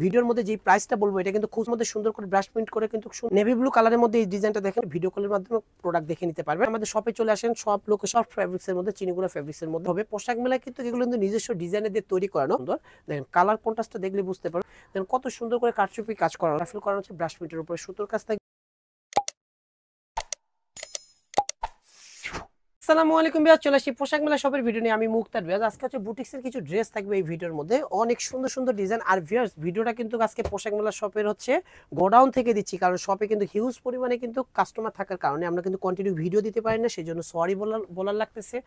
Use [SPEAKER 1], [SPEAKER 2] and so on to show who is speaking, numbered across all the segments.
[SPEAKER 1] ভিডিওর মধ্যে যে প্রাইসটা বলবো এটা কিন্তু খুব মধ্যে সুন্দর করে ব্রাশ প্রিন্ট করে কিন্তু নেভি ব্লু কালারের মধ্যে এই ডিজাইনটা দেখেন ভিডিও কলের মাধ্যমে প্রোডাক্ট দেখে নিতে পারবেন। আমাদের শপে চলে আসেন, সব লোক সফট ফ্যাব্রিক্স এর মধ্যে চিনিগুড়া ফ্যাব্রিক্স এর মধ্যে হবে। পোশাক মেলায় কিন্তু এগুলো কিন্তু নিজস্ব ডিজাইনে দিয়ে তৈরি করানো সুন্দর। দেখেন কালার কন্ট্রাস্টটা দেখলে বুঝতে পারবেন দেখেন কত সুন্দর করে কারচুপি কাজ করানো, রাফেল করানো হচ্ছে ব্রাশ প্রিন্টের উপরে সুতোর কাজ থাকে। আসসালামু আলাইকুম ভিউয়ার্স, চলে আসি পোশাক মেলা শপের ভিডিও নিয়ে। আমি মুক্তার ভিউয়ার্স। আজকে হচ্ছে বুটিক্সের কিছু ড্রেস থাকবে এই ভিডিওর মধ্যে, অনেক সুন্দর সুন্দর ডিজাইন। আর ভিউয়ার্স ভিডিওটা কিন্তু আজকে পোশাক মেলা শপের হচ্ছে গোডাউন থেকে দিচ্ছি, কারণ শপে কিন্তু হিউজ পরিমাণে কিন্তু কাস্টমার থাকার কারণে আমরা কিন্তু কন্টিনিউ ভিডিও দিতে পারি না, সেই জন্য সরি বলার লাগতেছে।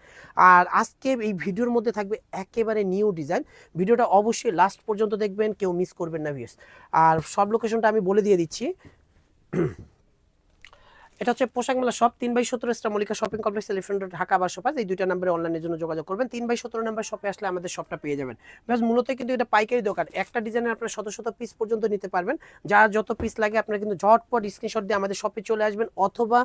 [SPEAKER 1] আর আজকে এই ভিডিওর মধ্যে থাকবে একেবারে নিউ ডিজাইন। ভিডিওটা অবশ্যই লাস্ট পর্যন্ত দেখবেন, কেউ মিস করবেন না ভিউয়ার্স। আর সব লোকেশনটা আমি বলে দিয়ে দিচ্ছি। এটা হচ্ছে পোশাক মেলা shop 3/17 Mallika shopping complex, elephant road, Dhaka 1205। এই দুইটা নম্বরে অনলাইনের জন্য যোগাযোগ করবেন। 3/17 নাম্বার শপে আসলে আমাদের শপটা পেয়ে যাবেন। বেশ মূলত কিন্তু এটা পাইকারি দোকান, একটা ডিজাইনের আপনারা শত শত পিস পর্যন্ত নিতে পারবেন। যার যত পিস লাগে আপনারা কিন্তু ঝটপট স্ক্রিনশট দিয়ে আমাদের শপে চলে আসবেন, অথবা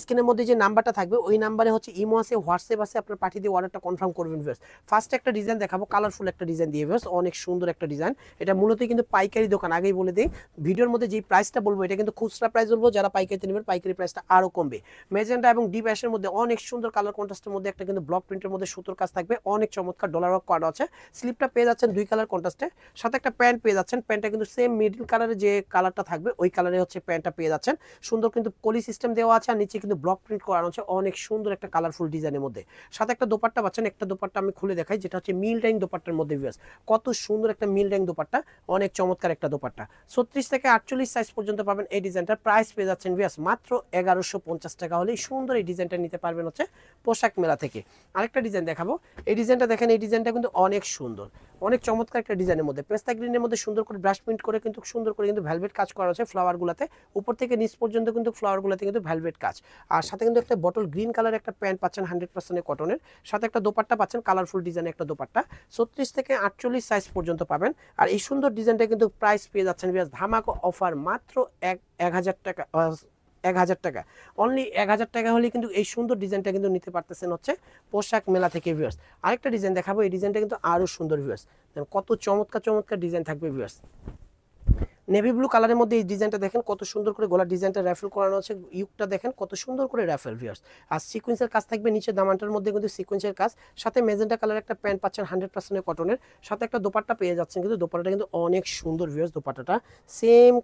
[SPEAKER 1] স্ক্রিনের মধ্যে যে নাম্বারটা থাকবে ওই নাম্বারে হচ্ছে ইমো আছে, হোয়াটসঅ্যাপ আছে, আপনারা পাঠিয়ে দিয়ে অর্ডারটা কনফার্ম করবেন ভিউয়ার্স। ফার্স্ট একটা ডিজাইন দেখাবো, কালারফুল একটা ডিজাইন দিয়ে ভিউয়ার্স, অনেক সুন্দর একটা ডিজাইন। এটা মূলত কিন্তু পাইকারি দোকান, আগেই বলে দিই। ভিডিওর মধ্যে যে প্রাইসটা বলবো এটা কিন্তু খুচরা প্রাইস বলবো, যারা পাইকারিতে নেবেন পাইকারি প্রাইসটা আরো কমবে। মেজেন্টা এবং ডিপ অ্যাশের মধ্যে অনেক সুন্দর কালার কন্ট্রাস্টের মধ্যে একটা কিন্তু ব্লক প্রিন্টের মধ্যে সুতোর কাজ থাকবে, অনেক চমৎকার ডলার ওয়ার্ক করা আছে। স্লিপটা পেয়ে যাচ্ছেন দুই কালার কন্ট্রাস্টে, সাথে একটা প্যান্ট পেয়ে যাচ্ছেন। প্যান্টটা কিন্তু সেম মিডল কালারের যে কালারটা থাকবে ওই কালারে হচ্ছে প্যান্টটা পেয়ে যাচ্ছেন। সুন্দর কিন্তু পলি সিস্টেম দেওয়া আছে, আর নিচে কিন্তু ব্লক প্রিন্ট করানো আছে, অনেক সুন্দর একটা কালারফুল ডিজাইনের মধ্যে। সাথে একটা দোপাট্টা পাচ্ছেন, একটা দোপাট্টা আমি খুলে দেখাই, যেটা হচ্ছে মিল ডাইং দোপাট্টার মধ্যে ভিউয়ার্স। কত সুন্দর একটা মিল ডাইং দোপাট্টা, অনেক চমৎকার একটা দোপাট্টা। 36 থেকে 48 সাইজ পর্যন্ত পাবেন এই ডিজাইনটার। প্রাইস পেয়ে যাচ্ছেন ভিউয়ার্স মাত্র 1150 টাকা হলেই সুন্দর এই ডিজাইনটা নিতে পারবেন হচ্ছে পোশাক মেলা থেকে। আরেকটা ডিজাইন দেখাবো, এই ডিজাইনটা দেখেন, এই ডিজাইনটা কিন্তু অনেক সুন্দর, অনেক চমৎকার একটা ডিজাইনের মধ্যে পেস্তা গ্রিনের মধ্যে সুন্দর করে ব্রাশ প্রিন্ট করে কিন্তু সুন্দর করে কিন্তু ভেলভেট কাজ করা আছে ফ্লাওয়ার গুলাতে, উপর থেকে নিচ পর্যন্ত কিন্তু ফ্লাওয়ার গুলাতে কিন্তু ভেলভেট কাজ। আর সাথে কিন্তু একটা বটল গ্রিন কালার একটা প্যান্ট পাচ্ছেন 100% কটনের, সাথে একটা দোপাট্টা পাচ্ছেন কালারফুল ডিজাইনের একটা দোপাট্টা। 36 থেকে 48 সাইজ পর্যন্ত পাবেন। আর এই সুন্দর ডিজাইনটা কিন্তু প্রাইস পেয়ে যাচ্ছেন ধামাকা অফার মাত্র 1000 টাকা, 1000 টাকা অনলি। 1000 টাকা হলে কিন্তু এই সুন্দর ডিজাইনটা কিন্তু নিতে পারতেছেন হচ্ছে পোশাক মেলা থেকে ভিউয়ার্স। আরেকটা ডিজাইন দেখাবো, এই ডিজাইনটা কিন্তু আরো সুন্দর ভিউয়ার্স, কত চমৎকার চমৎকার ডিজাইন থাকবে ভিউয়ার্স। নেভি ব্লু কালারের মধ্যে এই ডিজাইনটা দেখেন কত সুন্দর করে গলার ডিজাইনটা র্যাফেল করানো আছে, ইউকটা দেখেন কত সুন্দর করে র্যাফেল ভিউয়ার্স। আর সিকোয়েন্সের কাজ থাকবে নিচে দামানটার মধ্যে কিন্তু সিকোয়েন্সের কাজ, সাথে মেজেন্টা কালার একটা প্যান্ট পাচ্ছেন 100% কটনের, সাথে একটা দোপাট্টা পেয়ে যাচ্ছেন। কিন্তু দোপাট্টাটা কিন্তু অনেক সুন্দর ভিউয়ার্স, দোপাট্টাটা সেম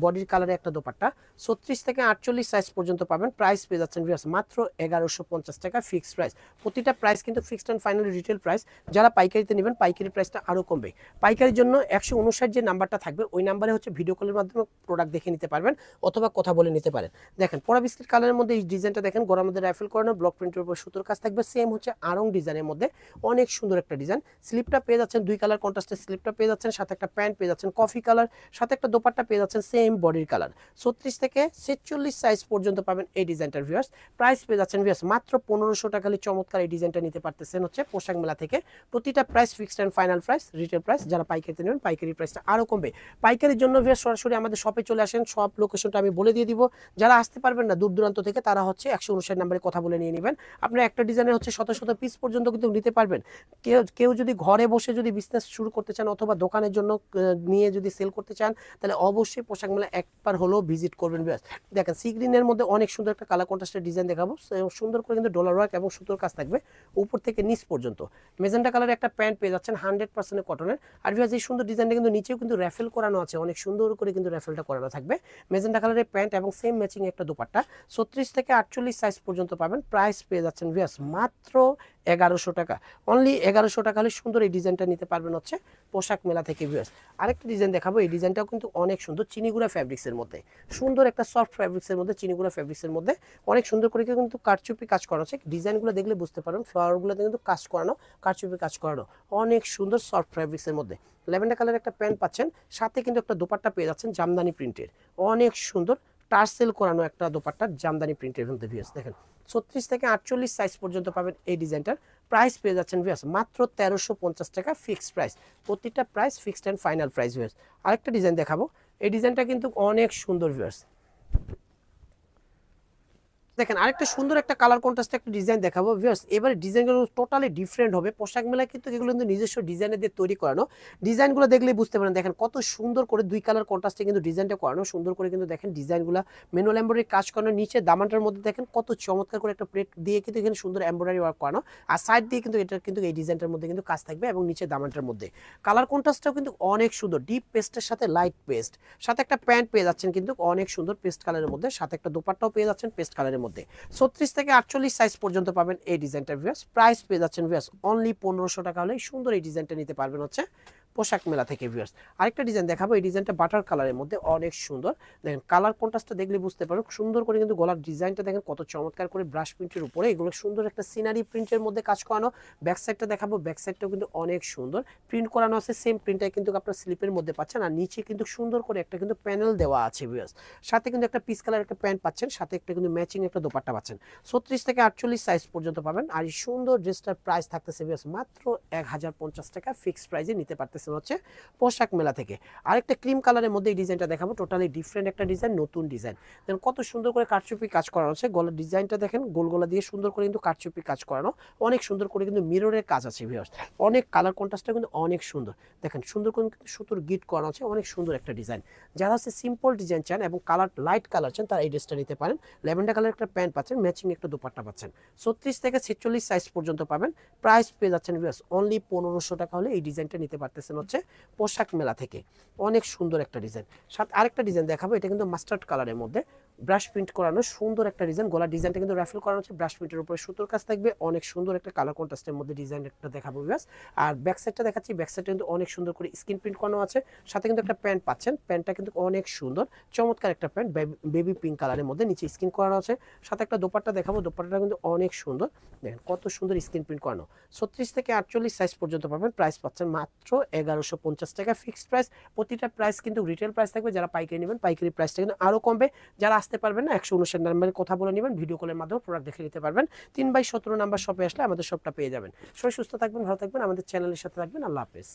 [SPEAKER 1] বডির কালারে একটা দোপাট্টা। 36 থেকে 48 সাইজ পর্যন্ত পাবেন। প্রাইস পেয়ে যাচ্ছেন ভিউয়ার্স মাত্র 1150 টাকা ফিক্সড প্রাইস। প্রতিটা প্রাইস কিন্তু fixed and final retail price. যারা পাইকারিতে নেবেন পাইকারি প্রাইসটা আরও কমবে। পাইকারির জন্য 159 যে নাম্বারটা থাকবে ওই নাম্বারে হচ্ছে ভিডিও কলের মাধ্যমে প্রোডাক্ট দেখে নিতে পারবেন, অথবা কথা বলে নিতে পারেন। দেখেন পরা বিস্কিট কালারের মধ্যে এই ডিজাইনটা দেখেন, গলার মধ্যে রাইফেল করানো, ব্লক প্রিন্টের উপর সুতোর কাজ থাকবে, সেম হচ্ছে আরং ডিজাইনের মধ্যে, অনেক সুন্দর একটা ডিজাইন। স্লিপটা পেয়ে যাচ্ছেন দুই কালার কন্ট্রাস্টের স্লিপটা পেয়ে যাচ্ছেন, সাথে একটা প্যান্ট পেয়ে যাচ্ছেন কফি কালার, সাথে একটা দোপাট্টা পেয়ে যাচ্ছেন সেম বডির কালার। 36 থেকে 46 সাইজ পর্যন্ত পাবেন এই ডিজাইনটার ভিউয়ার্স। প্রাইস পেয়ে যাচ্ছেন ভিউয়ার্স মাত্র 1500 টাকা হলে চমৎকার এই ডিজাইনটা নিতে পারতেছেন হচ্ছে পোশাক মেলা থেকে। প্রতিটা price fixed and final price, retail price. যারা পাইকারিতে নেবেন পাইকারি প্রাইসটা আরও কমবে। পাইকারির জন্য ভিউয়ার্স সরাসরি আমাদের শপে চলে আসেন, সব লোকেশনটা আমি বলে দিয়ে দিব। যারা আসতে পারবেন না দূর দূরান্ত থেকে, তারা হচ্ছে 159 নাম্বারে কথা বলে নিয়ে নেবেন। আপনার একটা ডিজাইনের হচ্ছে শত শত পিস পর্যন্ত কিন্তু নিতে পারবেন। কেউ যদি ঘরে বসে যদি বিজনেস শুরু করতে চান, অথবা দোকানের জন্য নিয়ে যদি সেল করতে চান, তাহলে অবশ্যই পোশাক মেলা একবার হলেও ভিজিট করবেন ভিউয়ার্স। দেখেন সি গ্রিনের মধ্যে অনেক সুন্দর একটা কালার কন্ট্রাস্টের ডিজাইন দেখাবো, সুন্দর করে কিন্তু ডলার ওয়ার্ক এবং সুতোর কাজ থাকবে উপর থেকে নিচ পর্যন্ত। মেজেন্টা কালারের একটা প্যান্ট পেয়ে যাচ্ছেন 100% কটনের। আর ভিউয়ার্স এই সুন্দর ডিজাইনটা কিন্তু নিচেও কিন্তু র্যাফেল করানো আছে, অনেক সুন্দর করে কিন্তু র্যাফেলটা করানো থাকবে। মেজেন্টা কালারের প্যান্ট এবং সেম ম্যাচিং একটা দোপাট্টা। 36 থেকে 48 সাইজ পর্যন্ত পাবেন। প্রাইস পেয়ে যাচ্ছেন ভিউয়ার্স মাত্র 1100 টাকা অনলি। 1100 টাকা হলে সুন্দর এই ডিজাইনটা নিতে পারবেন হচ্ছে পোশাক মেলা থেকে ভিউয়ার্স। আরেকটা ডিজাইন দেখাবো, এই ডিজাইনটাও কিন্তু অনেক সুন্দর, চিনিগুড়া ফ্যাব্রিক্সের মধ্যে, সুন্দর একটা সফট ফ্যাব্রিক্সের মধ্যে, চিনিগুড়া ফ্যাব্রিক্সের মধ্যে অনেক সুন্দর করে কিন্তু কারচুপি কাজ করা আছে। ডিজাইনগুলো দেখলে বুঝতে পারবেন, ফ্লাওয়ারগুলোতে কিন্তু কাজ করানো, কারচুপি কাজ করানো, অনেক সুন্দর সফট ফ্যাব্রিক্সের মধ্যে। ল্যাভেন্ডার কালার একটা প্যান্ট পাচ্ছেন, সাথে কিন্তু একটা দোপাট্টা পেয়ে যাচ্ছেন জামদানি প্রিন্টের, অনেক সুন্দর টার্সেল করানো একটা দোপাট্টা জামদানি প্রিন্টের মধ্যে ভিউয়ার্স। দেখেন 36 থেকে 48 সাইজ পর্যন্ত পাবেন এই ডিজাইনটার। প্রাইস পেয়ে যাচ্ছেন ভিউয়ার্স মাত্র 1350 টাকা ফিক্সড প্রাইস। প্রতিটা price fixed and final price viewers. আরেকটা ডিজাইন দেখাবো, এই ডিজাইনটা কিন্তু অনেক সুন্দর ভিউয়ার্স। দেখেন আরেকটা সুন্দর একটা কালার কন্ট্রাস্টে একটা ডিজাইন দেখাবো ভিউয়ার্স। এবারে ডিজাইনগুলো টোটালি ডিফারেন্ট হবে। পোশাক মেলায় কিন্তু এগুলো কিন্তু নিজস্ব ডিজাইনে দিয়ে তৈরি করানো। ডিজাইনগুলো দেখলেই বুঝতে পারেন, দেখেন কত সুন্দর করে দুই কালার কন্ট্রাস্টে কিন্তু ডিজাইনটা করানো, সুন্দর করে কিন্তু দেখেন ডিজাইনগুলো ম্যানুয়াল এমব্রয়ডারি কাজ করানো। নিচে দামানটার মধ্যে দেখেন কত চমৎকার করে একটা প্লেট দিয়ে কিন্তু এখানে সুন্দর এমব্রয়ডারি ওয়ার্ক করানো, আর সাইড দিয়ে কিন্তু এটা কিন্তু এই ডিজাইনটার মধ্যে কিন্তু কাজ থাকবে এবং নিচে দামানটার মধ্যে কালার কন্ট্রাস্টটাও কিন্তু অনেক সুন্দর, ডিপ পেস্টের সাথে লাইট পেস্ট, সাথে একটা প্যান্ট পেয়ে যাচ্ছেন কিন্তু অনেক সুন্দর পেস্ট কালারের মধ্যে, সাথে একটা দোপাট্টাও পেয়ে যাচ্ছেন পেস্ট কালারের মধ্যে। 36 থেকে 48 সাইজ পর্যন্ত পাবেন এই ডিজাইনটা ভিউয়ার্স। প্রাইস পেয়ে যাচ্ছেন ভিউয়ার্স অনলি 1500 টাকা হলেই সুন্দর এই ডিজাইনটা নিতে পারবেন হচ্ছে পোশাক মেলা থেকে ভিউয়ার্স। আরেকটা ডিজাইন দেখাবো, এই ডিজাইনটা বাটার কালারের মধ্যে অনেক সুন্দর। দেখেন কালার কন্ট্রাস্টটা দেখলে বুঝতে পারো, সুন্দর করে কিন্তু গলার ডিজাইনটা দেখেন কত চমৎকার করে ব্রাশ প্রিন্টের উপরে এগুলো সুন্দর একটা সিনারি প্রিন্টের মধ্যে কাজ করানো। ব্যাক সাইডটা দেখাবো, ব্যাক সাইডটাও কিন্তু অনেক সুন্দর প্রিন্ট করানো আছে, সেম প্রিন্টটাই কিন্তু আপনার স্লিপের মধ্যে পাচ্ছেন, আর নিচে কিন্তু সুন্দর করে একটা কিন্তু প্যানেল দেওয়া আছে ভিউয়ার্স। সাথে কিন্তু একটা পিস কালার একটা প্যান্ট পাচ্ছেন, সাথে একটা কিন্তু ম্যাচিং একটা দোপাট্টা পাচ্ছেন। 36 থেকে 48 সাইজ পর্যন্ত পাবেন। আর এই সুন্দর ড্রেসটার প্রাইস থাকতেছে ভিউয়ার্স মাত্র 1050 টাকা ফিক্সড প্রাইসে নিতে পারতেছেন হচ্ছে পোশাক মেলা থেকে। আরেকটা ক্রিম কালারের মধ্যে এই ডিজাইনটা দেখাবো, টোটালি ডিফারেন্ট একটা ডিজাইন, নতুন ডিজাইন। দেখেন কত সুন্দর করে কারচুপি কাজ করানো আছে, গলার ডিজাইনটা দেখেন গোল গলা দিয়ে সুন্দর করে কিন্তু কারচুপি কাজ করানো, অনেক সুন্দর করে কিন্তু মিররের কাজ আছে ভিউয়ার্স। অনেক কালার কন্ট্রাস্টটা কিন্তু অনেক সুন্দর, দেখেন সুন্দর করে কিন্তু সুতোর গিট করানো আছে, অনেক সুন্দর একটা ডিজাইন। যারা হচ্ছে সিম্পল ডিজাইন চান এবং কালার লাইট কালার চান তারা এই ড্রেসটা নিতে পারেন। ল্যাভেন্ডার কালার একটা প্যান্ট পাচ্ছেন, ম্যাচিং একটা দোপাট্টা পাচ্ছেন। 36 থেকে 46 সাইজ পর্যন্ত পাবেন। প্রাইস পেয়ে যাচ্ছেন ভিউয়ার্স অনলি 1500 টাকা হলে এই ডিজাইনটা নিতে পারতেছেন হচ্ছে পোশাক মেলা থেকে। অনেক সুন্দর একটা ডিজাইন। সাথে আরেকটা ডিজাইন দেখাবো, এটা কিন্তু মাস্টার্ড কালারের মধ্যে ব্রাশ প্রিন্ট করানো সুন্দর একটা ডিজাইন। গলার ডিজাইনটা কিন্তু রাফেল করানো হচ্ছে, ব্রাশ প্রিন্টের উপরে সুতোর কাজ থাকবে, অনেক সুন্দর একটা কালার কন্ট্রাস্টের মধ্যে ডিজাইন একটা দেখাবো ভিউয়ার্স। আর ব্যাক সাইডটা দেখাচ্ছি, ব্যাক সাইডটা কিন্তু অনেক সুন্দর করে স্ক্রিন প্রিন্ট করানো আছে, সাথে কিন্তু একটা প্যান্ট পাচ্ছেন, প্যান্টটা কিন্তু অনেক সুন্দর চমৎকার একটা প্যান্ট বেবি পিঙ্ক কালারের মধ্যে, নিচে স্ক্রিন করানো আছে, সাথে একটা দোপাট্টা দেখাবো, দোপাট্টাটা কিন্তু অনেক সুন্দর, দেখেন কত সুন্দর স্ক্রিন প্রিন্ট করানো। 36 থেকে 48 সাইজ পর্যন্ত পাবেন। প্রাইস পাচ্ছেন মাত্র 1150 টাকা ফিক্সড প্রাইস। প্রতিটা প্রাইস কিন্তু রিটেল প্রাইস থাকবে, যারা পাইকারি নেবেন পাইকারি প্রাইসটা কিন্তু আরও কমবে। যারা আসতে পারবেন না 159 নাম্বারে কথা বলে নেবেন, ভিডিও কলের মাধ্যমে প্রোডাক্ট দেখে নিতে পারবেন। 3/17 নাম্বার শপে আসলে আমাদের শপটা পেয়ে যাবেন। সবাই সুস্থ থাকবেন, ভালো থাকবেন, আমাদের চ্যানেলের সাথে থাকবেন। আল্লাহ হাফেজ।